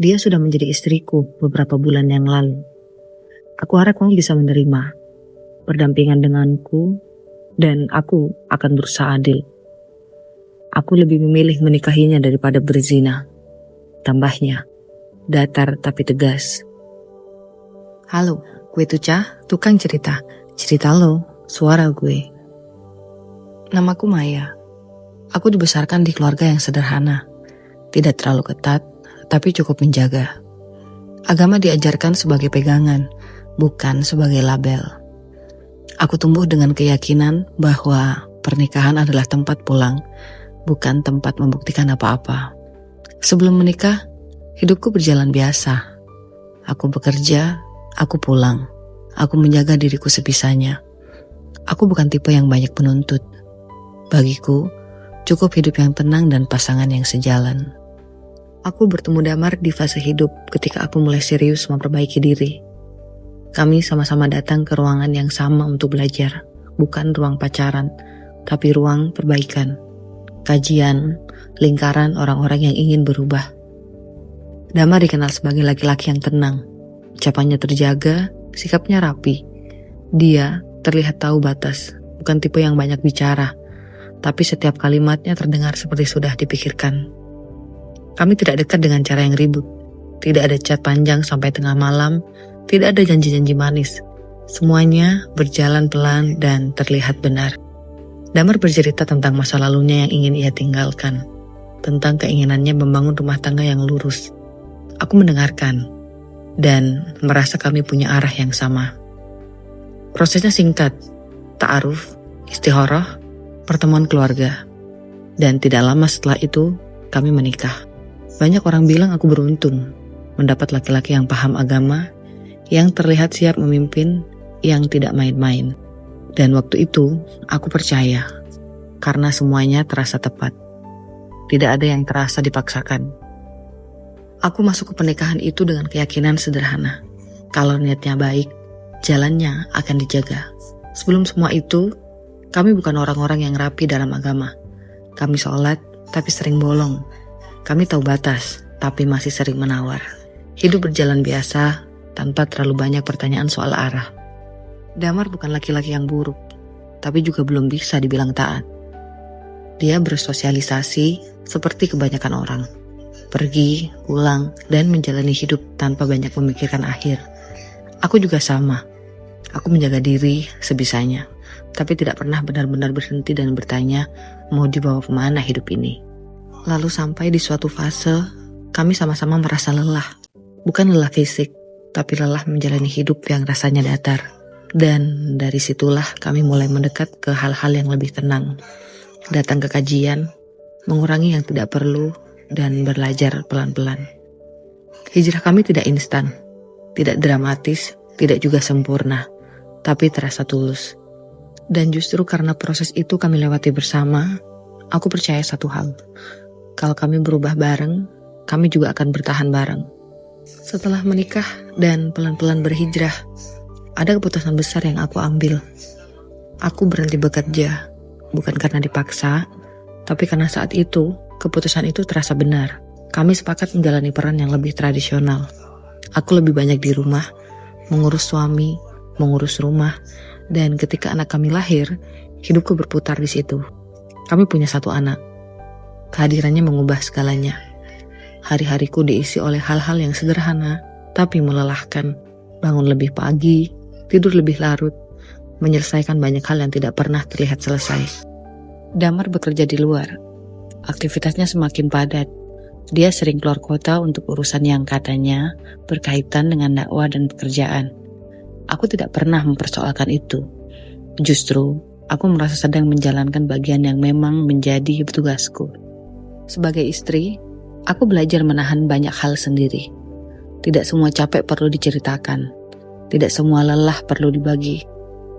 Dia sudah menjadi istriku beberapa bulan yang lalu. Aku harap kamu bisa menerima berdampingan denganku dan aku akan berusaha adil. Aku lebih memilih menikahinya daripada berzina. Tambahnya, datar tapi tegas. Halo, gue Tuca, tukang cerita. Cerita lo, suara gue. Namaku Maya. Aku dibesarkan di keluarga yang sederhana. Tidak terlalu ketat, tapi cukup menjaga. Agama diajarkan sebagai pegangan, bukan sebagai label. Aku tumbuh dengan keyakinan bahwa pernikahan adalah tempat pulang, bukan tempat membuktikan apa-apa. Sebelum menikah, hidupku berjalan biasa. Aku bekerja, aku pulang. Aku menjaga diriku sebisanya. Aku bukan tipe yang banyak penuntut. Bagiku, cukup hidup yang tenang dan pasangan yang sejalan. Aku bertemu Damar di fase hidup ketika aku mulai serius memperbaiki diri. Kami sama-sama datang ke ruangan yang sama untuk belajar, bukan ruang pacaran, tapi ruang perbaikan, kajian, lingkaran orang-orang yang ingin berubah. Damar dikenal sebagai laki-laki yang tenang, ucapannya terjaga, sikapnya rapi. Dia terlihat tahu batas, bukan tipe yang banyak bicara, tapi setiap kalimatnya terdengar seperti sudah dipikirkan. Kami tidak dekat dengan cara yang ribut. Tidak ada chat panjang sampai tengah malam, tidak ada janji-janji manis. Semuanya berjalan pelan dan terlihat benar. Damar bercerita tentang masa lalunya yang ingin ia tinggalkan, tentang keinginannya membangun rumah tangga yang lurus. Aku mendengarkan dan merasa kami punya arah yang sama. Prosesnya singkat, ta'aruf, istikharah, pertemuan keluarga. Dan tidak lama setelah itu, kami menikah. Banyak orang bilang aku beruntung mendapat laki-laki yang paham agama, yang terlihat siap memimpin, yang tidak main-main. Dan waktu itu, aku percaya, karena semuanya terasa tepat. Tidak ada yang terasa dipaksakan. Aku masuk ke pernikahan itu dengan keyakinan sederhana. Kalau niatnya baik, jalannya akan dijaga. Sebelum semua itu, kami bukan orang-orang yang rapi dalam agama. Kami sholat, tapi sering bolong. Kami tahu batas, tapi masih sering menawar. Hidup berjalan biasa, tanpa terlalu banyak pertanyaan soal arah. Damar bukan laki-laki yang buruk, tapi juga belum bisa dibilang taat. Dia bersosialisasi seperti kebanyakan orang. Pergi, pulang, dan menjalani hidup tanpa banyak memikirkan akhir. Aku juga sama. Aku menjaga diri sebisanya, tapi tidak pernah benar-benar berhenti dan bertanya mau dibawa kemana hidup ini. Lalu sampai di suatu fase, kami sama-sama merasa lelah. Bukan lelah fisik, tapi lelah menjalani hidup yang rasanya datar. Dan dari situlah kami mulai mendekat ke hal-hal yang lebih tenang. Datang ke kajian, mengurangi yang tidak perlu, dan belajar pelan-pelan. Hijrah kami tidak instan, tidak dramatis, tidak juga sempurna, tapi terasa tulus. Dan justru karena proses itu kami lewati bersama, aku percaya satu hal. Kalau kami berubah bareng, kami juga akan bertahan bareng. Setelah menikah dan pelan-pelan berhijrah, ada keputusan besar yang aku ambil. Aku berhenti bekerja, bukan karena dipaksa, tapi karena saat itu, keputusan itu terasa benar. Kami sepakat menjalani peran yang lebih tradisional. Aku lebih banyak di rumah, mengurus suami, mengurus rumah, dan ketika anak kami lahir, hidupku berputar di situ. Kami punya satu anak. Kehadirannya mengubah segalanya. Hari-hariku diisi oleh hal-hal yang sederhana, tapi melelahkan. Bangun lebih pagi, tidur lebih larut, menyelesaikan banyak hal yang tidak pernah terlihat selesai. Damar bekerja di luar. Aktivitasnya semakin padat. Dia sering keluar kota untuk urusan yang katanya berkaitan dengan dakwah dan pekerjaan. Aku tidak pernah mempersoalkan itu. Justru, aku merasa sedang menjalankan bagian yang memang menjadi tugasku. Sebagai istri, aku belajar menahan banyak hal sendiri. Tidak semua capek perlu diceritakan. Tidak semua lelah perlu dibagi.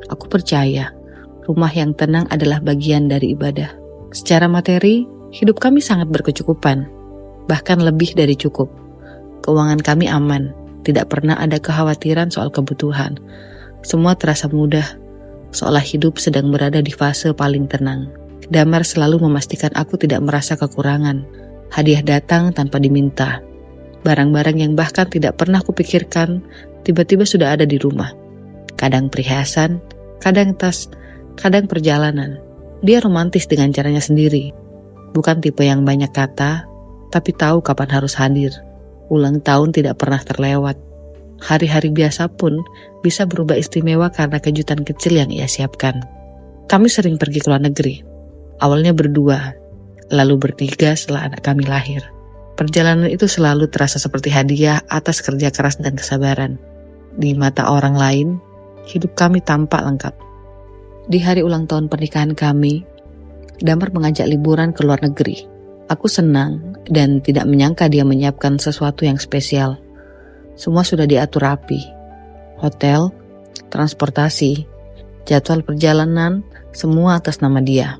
Aku percaya, rumah yang tenang adalah bagian dari ibadah. Secara materi, hidup kami sangat berkecukupan, bahkan lebih dari cukup. Keuangan kami aman, tidak pernah ada kekhawatiran soal kebutuhan. Semua terasa mudah, seolah hidup sedang berada di fase paling tenang. Damar selalu memastikan aku tidak merasa kekurangan. Hadiah datang tanpa diminta. Barang-barang yang bahkan tidak pernah kupikirkan tiba-tiba sudah ada di rumah. Kadang perhiasan, kadang tas, kadang perjalanan. Dia romantis dengan caranya sendiri. Bukan tipe yang banyak kata, tapi tahu kapan harus hadir. Ulang tahun tidak pernah terlewat. Hari-hari biasa pun bisa berubah istimewa karena kejutan kecil yang ia siapkan. Kami sering pergi ke luar negeri. Awalnya berdua, lalu bertiga setelah anak kami lahir. Perjalanan itu selalu terasa seperti hadiah atas kerja keras dan kesabaran. Di mata orang lain, hidup kami tampak lengkap. Di hari ulang tahun pernikahan kami, Damar mengajak liburan ke luar negeri. Aku senang dan tidak menyangka dia menyiapkan sesuatu yang spesial. Semua sudah diatur rapi. Hotel, transportasi, jadwal perjalanan, semua atas nama dia.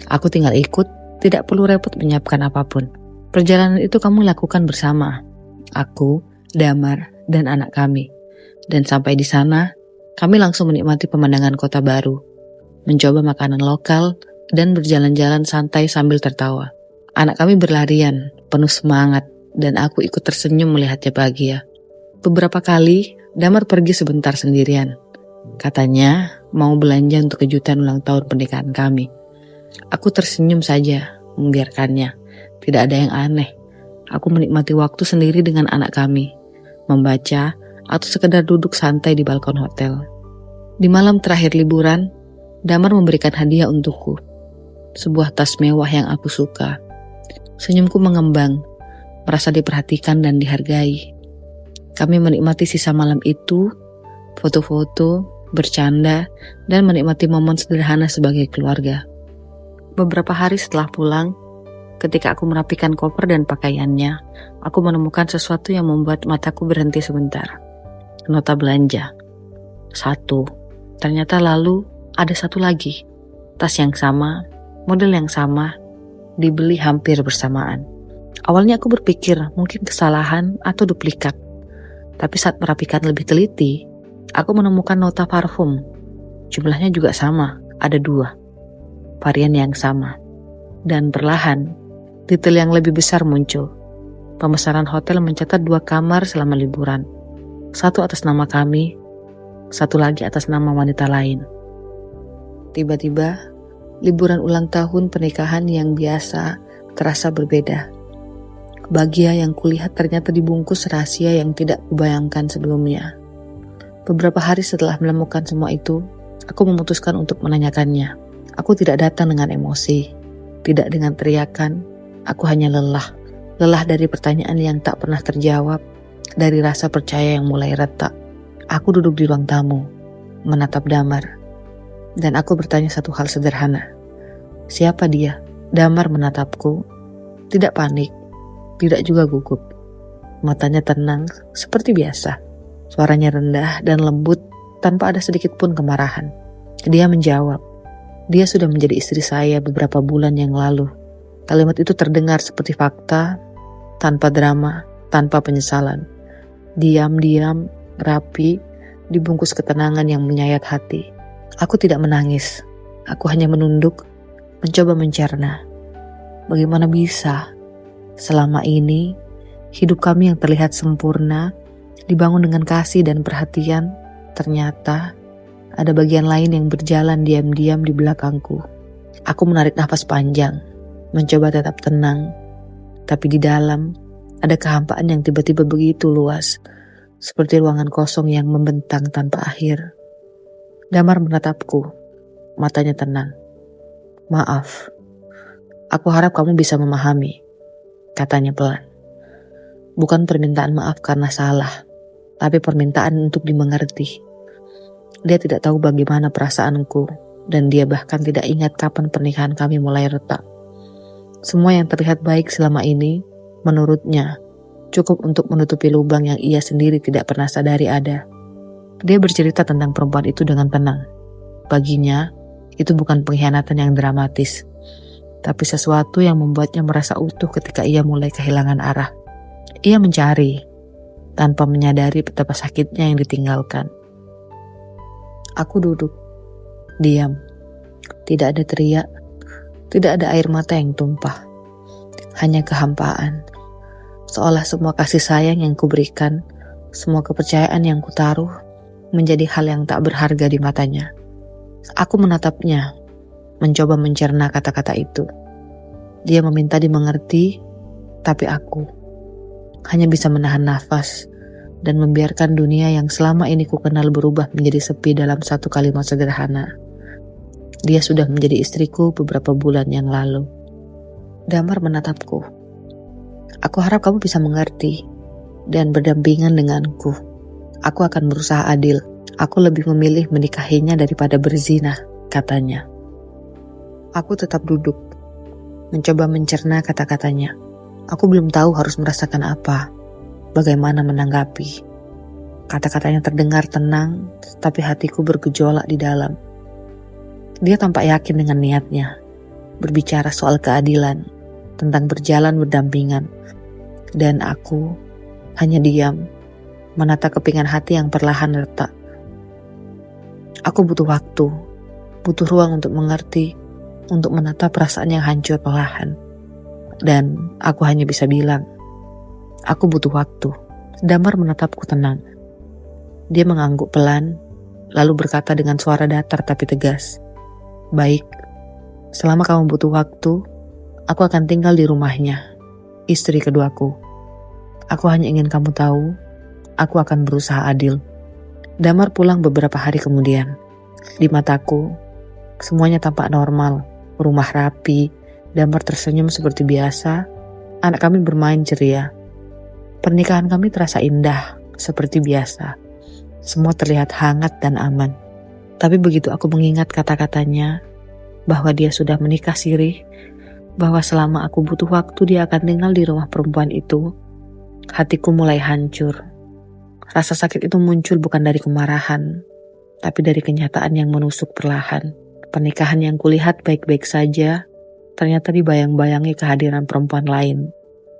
Aku tinggal ikut, tidak perlu repot menyiapkan apapun. Perjalanan itu kamu lakukan bersama. Aku, Damar, dan anak kami. Dan sampai di sana, kami langsung menikmati pemandangan kota baru, mencoba makanan lokal, dan berjalan-jalan santai sambil tertawa. Anak kami berlarian, penuh semangat, dan aku ikut tersenyum melihatnya bahagia. Beberapa kali, Damar pergi sebentar sendirian. Katanya, mau belanja untuk kejutan ulang tahun pernikahan kami. Aku tersenyum saja, membiarkannya. Tidak ada yang aneh. Aku menikmati waktu sendiri dengan anak kami, membaca, atau sekedar duduk santai di balkon hotel. Di malam terakhir liburan, Damar memberikan hadiah untukku. Sebuah tas mewah yang aku suka. Senyumku mengembang, merasa diperhatikan dan dihargai. Kami menikmati sisa malam itu, foto-foto, bercanda, dan menikmati momen sederhana sebagai keluarga. Beberapa hari setelah pulang, ketika aku merapikan koper dan pakaiannya, aku menemukan sesuatu yang membuat mataku berhenti sebentar. Nota belanja. 1. Ternyata lalu ada satu lagi. Tas yang sama, model yang sama, dibeli hampir bersamaan. Awalnya aku berpikir mungkin kesalahan atau duplikat. Tapi saat merapikan lebih teliti, aku menemukan nota parfum. Jumlahnya juga sama, ada 2. Varian yang sama. Dan perlahan, detail yang lebih besar muncul. Pemesanan hotel mencatat 2 kamar selama liburan. 1 atas nama kami, 1 lagi atas nama wanita lain. Tiba-tiba, liburan ulang tahun pernikahan yang biasa terasa berbeda. Bahagia yang kulihat ternyata dibungkus rahasia yang tidak kubayangkan sebelumnya. Beberapa hari setelah menemukan semua itu, aku memutuskan untuk menanyakannya. Aku tidak datang dengan emosi, tidak dengan teriakan. Aku hanya lelah dari pertanyaan yang tak pernah terjawab, dari rasa percaya yang mulai retak. Aku duduk di ruang tamu, menatap Damar, dan aku bertanya satu hal sederhana. Siapa dia? Damar menatapku, tidak panik, tidak juga gugup. Matanya tenang, seperti biasa. Suaranya rendah dan lembut, tanpa ada sedikit pun kemarahan. Dia menjawab, dia sudah menjadi istri saya beberapa bulan yang lalu. Kalimat itu terdengar seperti fakta, tanpa drama, tanpa penyesalan. Diam-diam, rapi, dibungkus ketenangan yang menyayat hati. Aku tidak menangis. Aku hanya menunduk, mencoba mencerna. Bagaimana bisa? Selama ini, hidup kami yang terlihat sempurna, dibangun dengan kasih dan perhatian, ternyata ada bagian lain yang berjalan diam-diam di belakangku. Aku menarik nafas panjang, mencoba tetap tenang, tapi di dalam ada kehampaan yang tiba-tiba begitu luas, seperti ruangan kosong yang membentang tanpa akhir. Damar menatapku, matanya tenang. Maaf, aku harap kamu bisa memahami, katanya pelan. Bukan permintaan maaf karena salah, tapi permintaan untuk dimengerti. Dia tidak tahu bagaimana perasaanku, dan dia bahkan tidak ingat kapan pernikahan kami mulai retak. Semua yang terlihat baik selama ini, menurutnya, cukup untuk menutupi lubang yang ia sendiri tidak pernah sadari ada. Dia bercerita tentang perempuan itu dengan tenang. Baginya, itu bukan pengkhianatan yang dramatis, tapi sesuatu yang membuatnya merasa utuh ketika ia mulai kehilangan arah. Ia mencari, tanpa menyadari betapa sakitnya yang ditinggalkan. Aku duduk, diam. Tidak ada teriak, tidak ada air mata yang tumpah. Hanya kehampaan. Seolah semua kasih sayang yang kuberikan, semua kepercayaan yang kutaruh, menjadi hal yang tak berharga di matanya. Aku menatapnya, mencoba mencerna kata-kata itu. Dia meminta dimengerti, tapi aku hanya bisa menahan nafas dan membiarkan dunia yang selama ini kukenal berubah menjadi sepi dalam satu kalimat sederhana. Dia sudah menjadi istriku beberapa bulan yang lalu. Damar menatapku. Aku harap kamu bisa mengerti dan berdampingan denganku. Aku akan berusaha adil. Aku lebih memilih menikahinya daripada berzina, katanya. Aku tetap duduk, mencoba mencerna kata-katanya. Aku belum tahu harus merasakan apa, bagaimana menanggapi. Kata-katanya terdengar tenang, tapi hatiku bergejolak di dalam. Dia tampak yakin dengan niatnya, berbicara soal keadilan, tentang berjalan berdampingan. Dan aku hanya diam, menata kepingan hati yang perlahan retak. Aku butuh waktu, butuh ruang untuk mengerti, untuk menata perasaan yang hancur perlahan. Dan aku hanya bisa bilang, aku butuh waktu. Damar menatapku tenang. Dia mengangguk pelan, lalu berkata dengan suara datar tapi tegas. Baik, selama kamu butuh waktu, aku akan tinggal di rumahnya, istri keduaku. Aku hanya ingin kamu tahu, aku akan berusaha adil. Damar pulang beberapa hari kemudian. Di mataku, semuanya tampak normal. Rumah rapi, Damar tersenyum seperti biasa, anak kami bermain ceria. Pernikahan kami terasa indah, seperti biasa. Semua terlihat hangat dan aman. Tapi begitu aku mengingat kata-katanya, bahwa dia sudah menikah sirih, bahwa selama aku butuh waktu dia akan tinggal di rumah perempuan itu, hatiku mulai hancur. Rasa sakit itu muncul bukan dari kemarahan, tapi dari kenyataan yang menusuk perlahan. Pernikahan yang kulihat baik-baik saja, ternyata dibayang-bayangi kehadiran perempuan lain.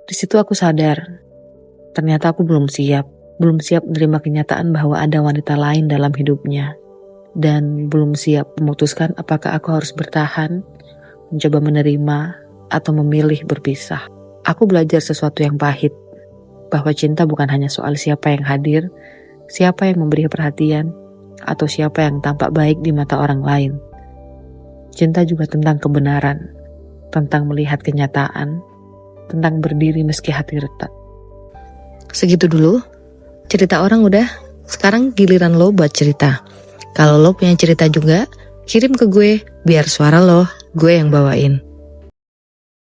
Di situ aku sadar, ternyata aku belum siap menerima kenyataan bahwa ada wanita lain dalam hidupnya. Dan belum siap memutuskan apakah aku harus bertahan, mencoba menerima, atau memilih berpisah. Aku belajar sesuatu yang pahit, bahwa cinta bukan hanya soal siapa yang hadir, siapa yang memberi perhatian, atau siapa yang tampak baik di mata orang lain. Cinta juga tentang kebenaran, tentang melihat kenyataan, tentang berdiri meski hati retak. Segitu dulu, cerita orang udah, sekarang giliran lo buat cerita. Kalau lo punya cerita juga, kirim ke gue, biar suara lo, gue yang bawain.